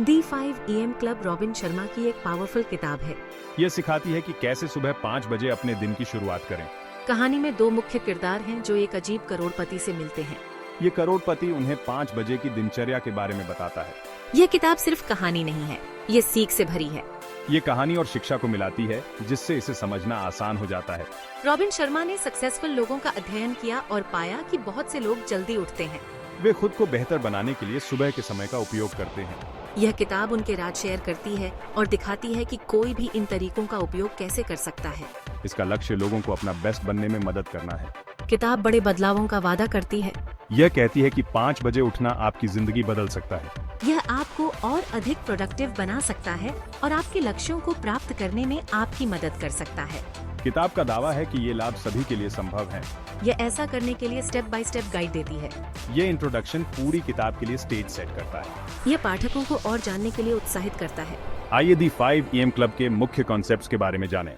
The 5 AM club robin Sharma की एक powerful किताब है। ये सिखाती है कि कैसे सुबह 5 बजे अपने दिन की शुरुआत करें। कहानी में 2 मुख्य किरदार हैं जो एक अजीब करोड़पति से मिलते हैं। ये करोड़पति उन्हें 5 बजे की दिनचर्या के बारे में बताता है। यह किताब सिर्फ कहानी नहीं है, ये सीख से भरी है। ये कहानी और शिक्षा को मिलाती है, जिससे इसे समझना आसान हो जाता है। रॉबिन शर्मा ने सक्सेसफुल लोगों का अध्ययन किया और पाया कि बहुत से लोग जल्दी उठते हैं। वे खुद को बेहतर बनाने के लिए सुबह के समय का उपयोग करते हैं। यह किताब उनके राज शेयर करती है और दिखाती है कि कोई भी इन तरीकों का उपयोग कैसे कर सकता है। इसका लक्ष्य लोगों को अपना बेस्ट बनने में मदद करना है। किताब बड़े बदलावों का वादा करती है। यह कहती है कि 5 बजे उठना आपकी जिंदगी बदल सकता है। यह आपको और अधिक प्रोडक्टिव बना सकता है और आपके लक्ष्यों को प्राप्त करने में आपकी मदद कर सकता है। किताब का दावा है कि ये लाभ सभी के लिए संभव हैं। यह ऐसा करने के लिए स्टेप बाय स्टेप गाइड देती है। ये इंट्रोडक्शन पूरी किताब के लिए स्टेज सेट करता है। यह पाठकों को और जानने के लिए उत्साहित करता है। आइए दी 5 AM क्लब के मुख्य कॉन्सेप्ट्स के बारे में जानें।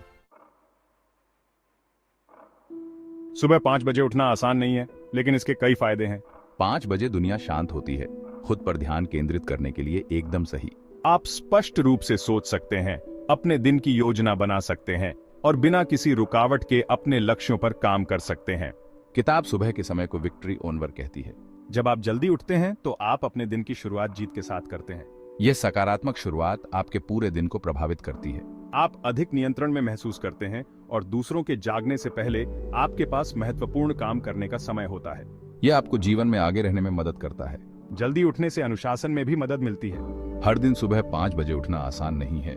सुबह 5 बजे उठना आसान नहीं है, लेकिन इसके कई फायदे हैं। 5 बजे दुनिया शांत होती है, खुद पर ध्यान केंद्रित करने के लिए एकदम सही। आप स्पष्ट रूप से सोच सकते हैं, अपने दिन की योजना बना सकते हैं और बिना किसी रुकावट के अपने लक्ष्यों पर काम कर सकते हैं। किताब सुबह के समय को विक्ट्री ओनवर कहती है। जब आप जल्दी उठते हैं तो आप अपने दिन की शुरुआत जीत के साथ करते हैं। यह सकारात्मक शुरुआत आपके पूरे दिन को प्रभावित करती है। आप अधिक नियंत्रण में महसूस करते हैं और दूसरों के जागने से पहले आपके पास महत्वपूर्ण काम करने का समय होता है। यह आपको जीवन में आगे रहने में मदद करता है। जल्दी उठने से अनुशासन में भी मदद मिलती है। हर दिन सुबह 5 बजे उठना आसान नहीं है,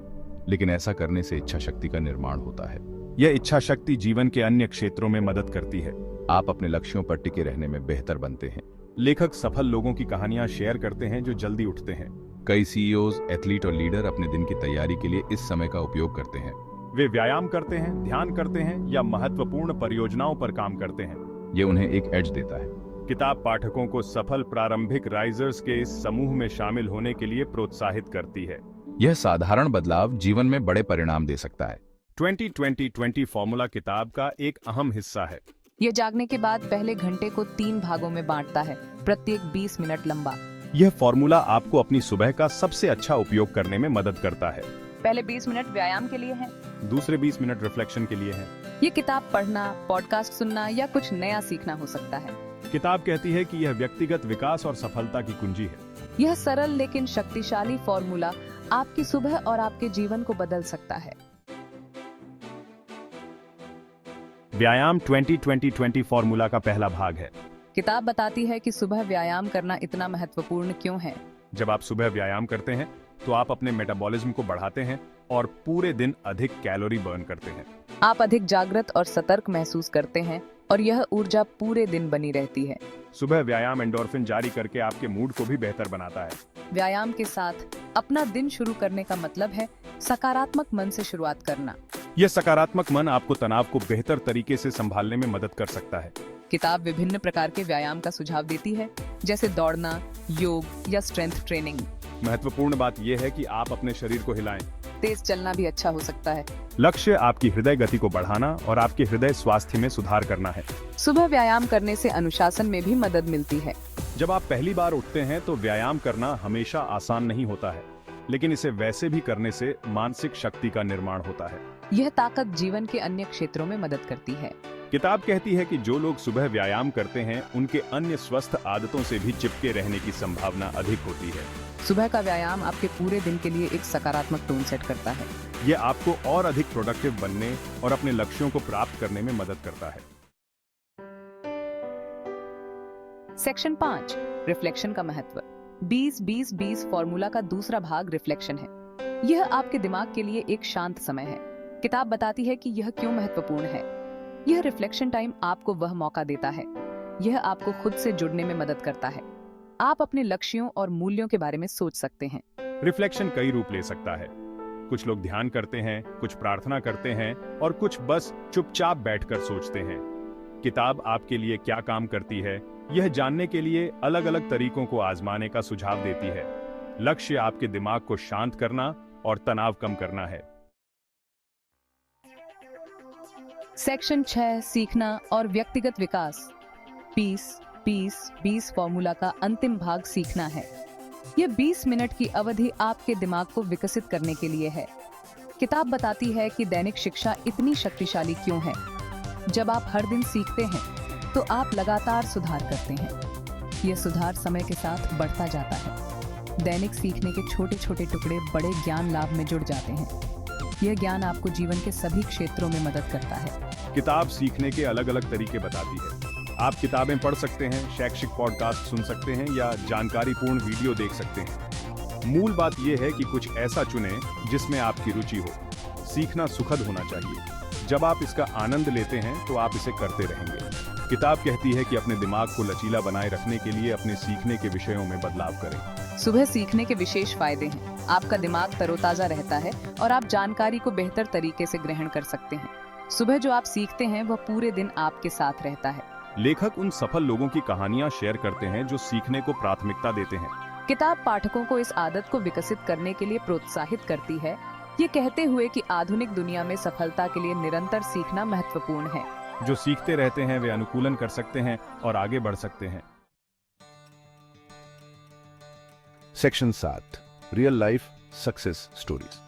लेकिन ऐसा करने से इच्छा शक्ति का निर्माण होता है। यह इच्छा शक्ति जीवन के अन्य क्षेत्रों में मदद करती है। आप अपने लक्ष्यों पर टिके रहने में बेहतर बनते हैं। लेखक सफल लोगों की कहानियां शेयर करते हैं जो जल्दी उठते हैं। कई सीईओज, एथलीट और लीडर अपने दिन की तैयारी के लिए इस समय का उपयोग करते हैं। वे व्यायाम करते हैं, ध्यान करते हैं या महत्वपूर्ण परियोजनाओं पर काम करते हैं। ये उन्हें एक एज देता है। किताब पाठकों को सफल प्रारंभिक राइजर्स के इस समूह में शामिल होने के लिए प्रोत्साहित करती है। यह साधारण बदलाव जीवन में बड़े परिणाम दे सकता है। 20-20-20 फॉर्मूला किताब का एक अहम हिस्सा है। यह जागने के बाद पहले घंटे को 3 भागों में बांटता है, प्रत्येक 20 मिनट लंबा। यह फॉर्मूला आपको अपनी सुबह का सबसे अच्छा उपयोग करने में मदद करता है। पहले 20 मिनट व्यायाम के लिए है, दूसरे 20 मिनट रिफ्लेक्शन के लिए है। ये किताब पढ़ना, पॉडकास्ट सुनना या कुछ नया सीखना हो सकता है। किताब कहती है कि यह व्यक्तिगत विकास और सफलता की कुंजी है। यह सरल लेकिन शक्तिशाली फॉर्मूला आपकी सुबह और आपके जीवन को बदल सकता है। व्यायाम 20-20-20 फॉर्मूला का पहला भाग है। किताब बताती है कि सुबह व्यायाम करना इतना महत्वपूर्ण क्यों है। जब आप सुबह व्यायाम करते हैं तो आप अपने मेटाबॉलिज्म को बढ़ाते हैं और पूरे दिन अधिक कैलोरी बर्न करते हैं। आप अधिक जागृत और सतर्क महसूस करते हैं और यह ऊर्जा पूरे दिन बनी रहती है। सुबह व्यायाम एंडोर्फिन जारी करके आपके मूड को भी बेहतर बनाता है। व्यायाम के साथ अपना दिन शुरू करने का मतलब है सकारात्मक मन से शुरुआत करना। यह सकारात्मक मन आपको तनाव को बेहतर तरीके से संभालने में मदद कर सकता है। किताब विभिन्न प्रकार के व्यायाम का सुझाव देती है, जैसे दौड़ना, योग या स्ट्रेंथ ट्रेनिंग। महत्वपूर्ण बात यह है कि आप अपने शरीर को हिलाएं। तेज चलना भी अच्छा हो सकता है। लक्ष्य आपकी हृदय गति को बढ़ाना और आपके हृदय स्वास्थ्य में सुधार करना है। सुबह व्यायाम करने से अनुशासन में भी मदद मिलती है। जब आप पहली बार उठते हैं तो व्यायाम करना हमेशा आसान नहीं होता है, लेकिन इसे वैसे भी करने से मानसिक शक्ति का निर्माण होता है। यह ताकत जीवन के अन्य क्षेत्रों में मदद करती है। किताब कहती है कि जो लोग सुबह व्यायाम करते हैं उनके अन्य स्वस्थ आदतों से भी चिपके रहने की संभावना अधिक होती है। सुबह का व्यायाम आपके पूरे दिन के लिए एक सकारात्मक टोन सेट करता है। यह आपको और अधिक प्रोडक्टिव बनने और अपने लक्ष्यों को प्राप्त करने में मदद करता है। सेक्शन 5, रिफ्लेक्शन का महत्व। 20-20-20 फॉर्मूला का दूसरा भाग रिफ्लेक्शन है। यह आपके दिमाग के लिए एक शांत समय है। किताब बताती है कि यह क्यों महत्वपूर्ण है। यह रिफ्लेक्शन टाइम आपको वह मौका देता है। यह आपको खुद से जुड़ने में मदद करता है। आप अपने लक्ष्यों और मूल्यों के बारे में सोच सकते हैं। रिफ्लेक्शन कई रूप ले सकता है। कुछ लोग ध्यान करते हैं, कुछ प्रार्थना करते हैं और कुछ बस चुपचाप बैठकर सोचते हैं। किताब आपके लिए क्या काम करती है, यह जानने के लिए अलग अलग तरीकों को आजमाने का सुझाव देती है। लक्ष्य आपके दिमाग को शांत करना और तनाव कम करना है। सेक्शन 6, सीखना और व्यक्तिगत विकास। 20-20-20 फॉर्मूला का अंतिम भाग सीखना है। ये 20 मिनट की अवधि आपके दिमाग को विकसित करने के लिए है। किताब बताती है कि दैनिक शिक्षा इतनी शक्तिशाली क्यों है। जब आप हर दिन सीखते हैं तो आप लगातार सुधार करते हैं। यह सुधार समय के साथ बढ़ता जाता है। दैनिक सीखने के छोटे छोटे टुकड़े बड़े ज्ञान लाभ में जुड़ जाते हैं। यह ज्ञान आपको जीवन के सभी क्षेत्रों में मदद करता है। किताब सीखने के अलग अलग तरीके बताती है। आप किताबें पढ़ सकते हैं, शैक्षिक पॉडकास्ट सुन सकते हैं या जानकारीपूर्ण वीडियो देख सकते हैं। मूल बात यह है कि कुछ ऐसा चुनें जिसमें आपकी रुचि हो। सीखना सुखद होना चाहिए। जब आप इसका आनंद लेते हैं तो आप इसे करते रहेंगे। किताब कहती है कि अपने दिमाग को लचीला बनाए रखने के लिए अपने सीखने के विषयों में बदलाव करें। सुबह सीखने के विशेष फायदे हैं। आपका दिमाग तरोताजा रहता है और आप जानकारी को बेहतर तरीके से ग्रहण कर सकते हैं। सुबह जो आप सीखते हैं वह पूरे दिन आपके साथ रहता है। लेखक उन सफल लोगों की कहानियां शेयर करते हैं जो सीखने को प्राथमिकता देते हैं। किताब पाठकों को इस आदत को विकसित करने के लिए प्रोत्साहित करती है, ये कहते हुए कि आधुनिक दुनिया में सफलता के लिए निरंतर सीखना महत्वपूर्ण है। जो सीखते रहते हैं वे अनुकूलन कर सकते हैं और आगे बढ़ सकते हैं। Section 7 real life success stories.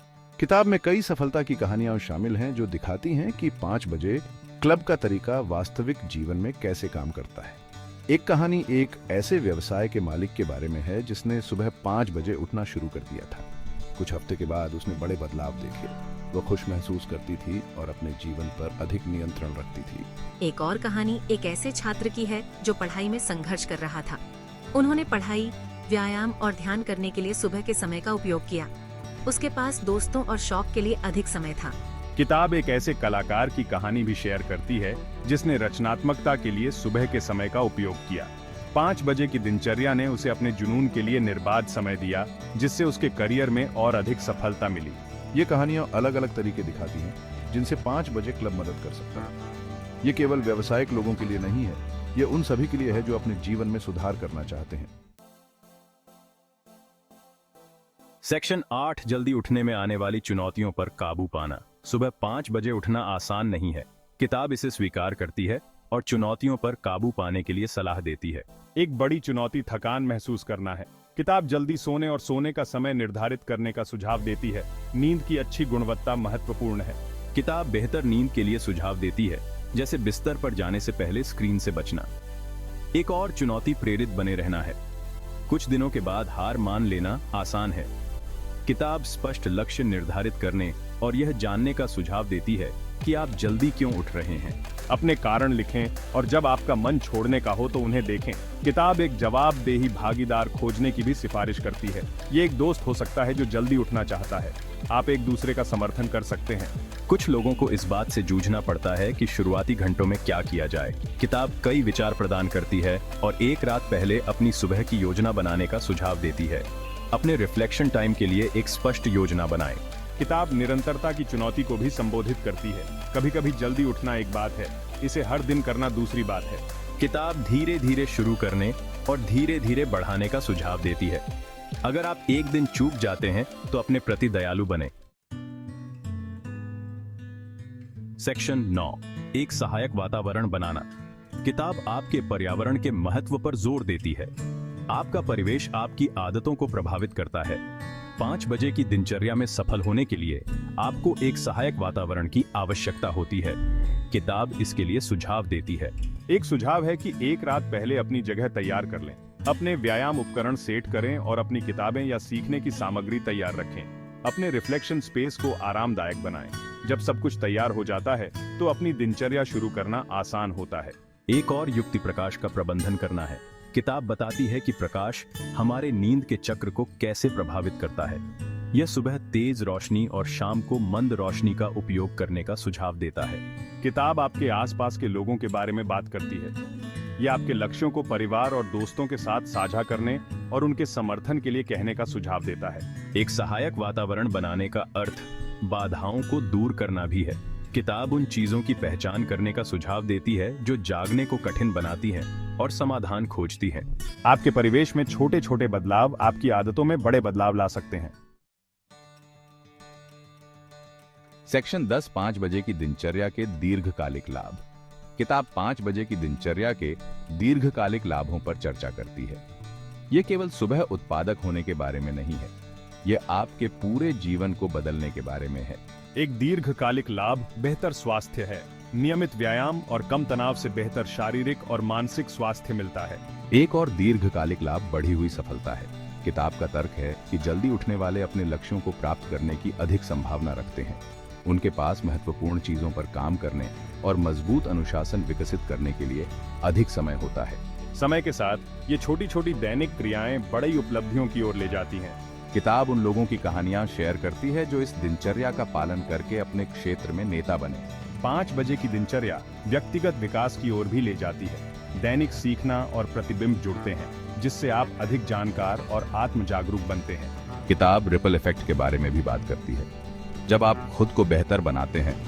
किताब में कई सफलता की कहानियां शामिल हैं जो दिखाती हैं कि 5 बजे क्लब का तरीका वास्तविक जीवन में कैसे काम करता है। एक कहानी एक ऐसे व्यवसाय के मालिक के बारे में है जिसने सुबह 5 बजे उठना शुरू कर दिया था। कुछ हफ्ते के बाद उसने बड़े बदलाव देखे। वह खुश महसूस करती थी और अपने जीवन पर अधिक नियंत्रण रखती थी। एक और कहानी एक ऐसे छात्र की है जो पढ़ाई में संघर्ष कर रहा था। उन्होंने पढ़ाई, व्यायाम और ध्यान करने के लिए सुबह के समय का उपयोग किया। उसके पास दोस्तों और शौक के लिए अधिक समय था। किताब एक ऐसे कलाकार की कहानी भी शेयर करती है जिसने रचनात्मकता के लिए सुबह के समय का उपयोग किया। 5 बजे की दिनचर्या ने उसे अपने जुनून के लिए निर्बाध समय दिया, जिससे उसके करियर में और अधिक सफलता मिली। ये कहानियां अलग अलग तरीके दिखाती हैं जिनसे 5 बजे क्लब मदद कर सकता है। ये केवल व्यावसायिक लोगों के लिए नहीं है, ये उन सभी के लिए है जो अपने जीवन में सुधार करना चाहते हैं। सेक्शन 8 जल्दी उठने में आने वाली चुनौतियों पर काबू पाना। सुबह 5 बजे उठना आसान नहीं है। किताब इसे स्वीकार करती है और चुनौतियों पर काबू पाने के लिए सलाह देती है। एक बड़ी चुनौती थकान महसूस करना है। किताब जल्दी सोने और सोने का समय निर्धारित करने का सुझाव देती है। नींद की अच्छी गुणवत्ता महत्वपूर्ण है। किताब बेहतर नींद के लिए सुझाव देती है, जैसे बिस्तर पर जाने से पहले स्क्रीन से बचना। एक और चुनौती प्रेरित बने रहना है। कुछ दिनों के बाद हार मान लेना आसान है। किताब स्पष्ट लक्ष्य निर्धारित करने और यह जानने का सुझाव देती है कि आप जल्दी क्यों उठ रहे हैं। अपने कारण लिखें और जब आपका मन छोड़ने का हो तो उन्हें देखें। किताब एक जवाबदेही भागीदार खोजने की भी सिफारिश करती है। ये एक दोस्त हो सकता है जो जल्दी उठना चाहता है। आप एक दूसरे का समर्थन कर सकते हैं। कुछ लोगों को इस बात से जूझना पड़ता है कि शुरुआती घंटों में क्या किया जाए। किताब कई विचार प्रदान करती है और एक रात पहले अपनी सुबह की योजना बनाने का सुझाव देती है। अपने रिफ्लेक्शन टाइम के लिए एक स्पष्ट योजना बनाएं। किताब निरंतरता की चुनौती को भी संबोधित करती है। कभी-कभी जल्दी उठना एक बात है, इसे हर दिन करना दूसरी बात है। किताब धीरे-धीरे शुरू करने और धीरे-धीरे बढ़ाने का सुझाव देती है। अगर आप एक दिन चूक जाते हैं तो अपने प्रति दयालु बने। सेक्शन 9 एक सहायक वातावरण बनाना। किताब आपके पर्यावरण के महत्व पर जोर देती है। आपका परिवेश आपकी आदतों को प्रभावित करता है। 5 बजे की दिनचर्या में सफल होने के लिए आपको एक सहायक वातावरण की आवश्यकता होती है। किताब इसके लिए सुझाव देती है। एक सुझाव है कि एक रात पहले अपनी जगह तैयार कर लें। अपने व्यायाम उपकरण सेट करें और अपनी किताबें या सीखने की सामग्री तैयार रखें। अपने रिफ्लेक्शन स्पेस को आरामदायक बनाएं। जब सब कुछ तैयार हो जाता है तो अपनी दिनचर्या शुरू करना आसान होता है। एक और युक्ति प्रकाश का प्रबंधन करना है। किताब बताती है कि प्रकाश हमारे नींद के चक्र को कैसे प्रभावित करता है। यह सुबह तेज रोशनी और शाम को मंद रोशनी का उपयोग करने का सुझाव देता है। किताब आपके आसपास के लोगों के बारे में बात करती है। यह आपके लक्ष्यों को परिवार और दोस्तों के साथ साझा करने और उनके समर्थन के लिए कहने का सुझाव देता है। एक सहायक वातावरण बनाने का अर्थ बाधाओं को दूर करना भी है। किताब उन चीजों की पहचान करने का सुझाव देती है जो जागने को कठिन बनाती हैं और समाधान खोजती हैं। आपके परिवेश में छोटे छोटे बदलाव आपकी आदतों में बड़े बदलाव ला सकते हैं। सेक्शन 10 5 बजे की दिनचर्या के दीर्घकालिक लाभ। किताब 5 बजे की दिनचर्या के दीर्घकालिक लाभों पर चर्चा करती है। ये केवल सुबह उत्पादक होने के बारे में नहीं है, ये आपके पूरे जीवन को बदलने के बारे में है। एक दीर्घकालिक लाभ बेहतर स्वास्थ्य है। नियमित व्यायाम और कम तनाव से बेहतर शारीरिक और मानसिक स्वास्थ्य मिलता है। एक और दीर्घकालिक लाभ बढ़ी हुई सफलता है। किताब का तर्क है कि जल्दी उठने वाले अपने लक्ष्यों को प्राप्त करने की अधिक संभावना रखते हैं। उनके पास महत्वपूर्ण चीजों पर काम करने और मजबूत अनुशासन विकसित करने के लिए अधिक समय होता है। समय के साथ ये छोटी छोटी दैनिक क्रियाएं बड़ी उपलब्धियों की ओर ले जाती हैं। किताब उन लोगों की कहानियां शेयर करती है जो इस दिनचर्या का पालन करके अपने क्षेत्र में नेता बने। 5 बजे की दिनचर्या व्यक्तिगत विकास की ओर भी ले जाती है। दैनिक सीखना और प्रतिबिंब जुड़ते हैं, जिससे आप अधिक जानकार और आत्म जागरूक बनते हैं। किताब रिपल इफेक्ट के बारे में भी बात करती है। जब आप खुद को बेहतर बनाते हैं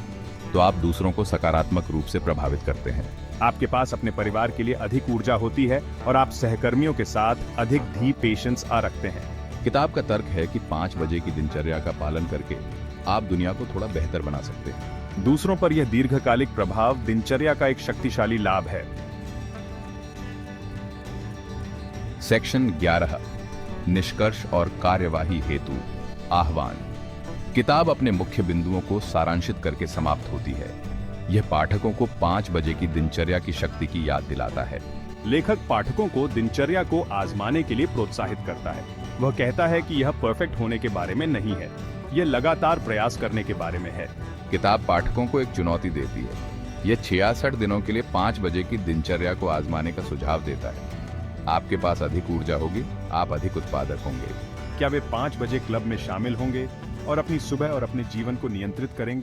तो आप दूसरों को सकारात्मक रूप से प्रभावित करते हैं। आपके पास अपने परिवार के लिए अधिक ऊर्जा होती है और आप सहकर्मियों के साथ अधिक धीर पेशेंस रखते हैं। किताब का तर्क है कि 5 बजे की दिनचर्या का पालन करके आप दुनिया को थोड़ा बेहतर बना सकते हैं। दूसरों पर यह दीर्घकालिक प्रभाव दिनचर्या का एक शक्तिशाली लाभ है। सेक्शन 11 निष्कर्ष और कार्यवाही हेतु आह्वान। किताब अपने मुख्य बिंदुओं को सारांशित करके समाप्त होती है। यह पाठकों को 5 बजे की दिनचर्या की शक्ति की याद दिलाता है। लेखक पाठकों को दिनचर्या को आजमाने के लिए प्रोत्साहित करता है। वह कहता है कि यह परफेक्ट होने के बारे में नहीं है, यह लगातार प्रयास करने के बारे में है। किताब पाठकों को एक चुनौती देती है। यह 66 दिनों के लिए 5 बजे की दिनचर्या को आजमाने का सुझाव देता है। आपके पास अधिक ऊर्जा होगी, आप अधिक उत्पादक होंगे। क्या वे 5 बजे क्लब में शामिल होंगे और अपनी सुबह और अपने जीवन को नियंत्रित करेंगे?